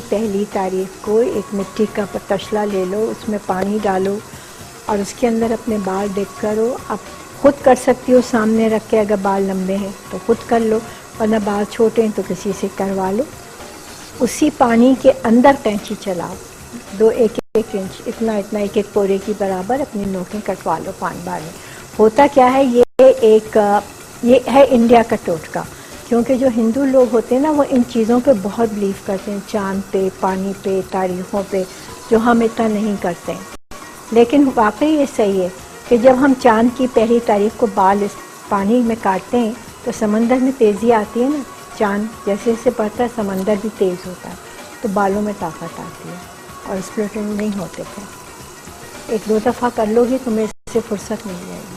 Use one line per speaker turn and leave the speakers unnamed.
पहली तारीख को एक मिट्टी का तसला ले लो, उसमें पानी डालो और उसके अंदर अपने बाल डिप करो। आप खुद कर सकती हो सामने रख के, अगर बाल लंबे हैं तो खुद कर लो, वरना बाल छोटे हैं तो किसी से करवा लो। उसी पानी के अंदर कैंची चलाओ, एक इंच इतना एक एक पोरे की बराबर अपनी नोकें कटवा लो 5 बार में। होता क्या है, ये है इंडिया का टोटका, क्योंकि जो हिंदू लोग होते हैं ना वो इन चीज़ों पे बहुत बिलीव करते हैं, चांद पे, पानी पे, तारीखों पे, जो हम इतना नहीं करते हैं। लेकिन वाकई ये सही है कि जब हम चांद की पहली तारीख को बाल इस पानी में काटते हैं तो समंदर में तेज़ी आती है ना, चांद जैसे जैसे बढ़ता है समंदर भी तेज़ होता है, तो बालों में ताकत आती है और स्प्लिटिंग नहीं होते थे। 1-2 दफ़ा कर लोगी तुम्हें इससे फुर्सत मिल जाएगी।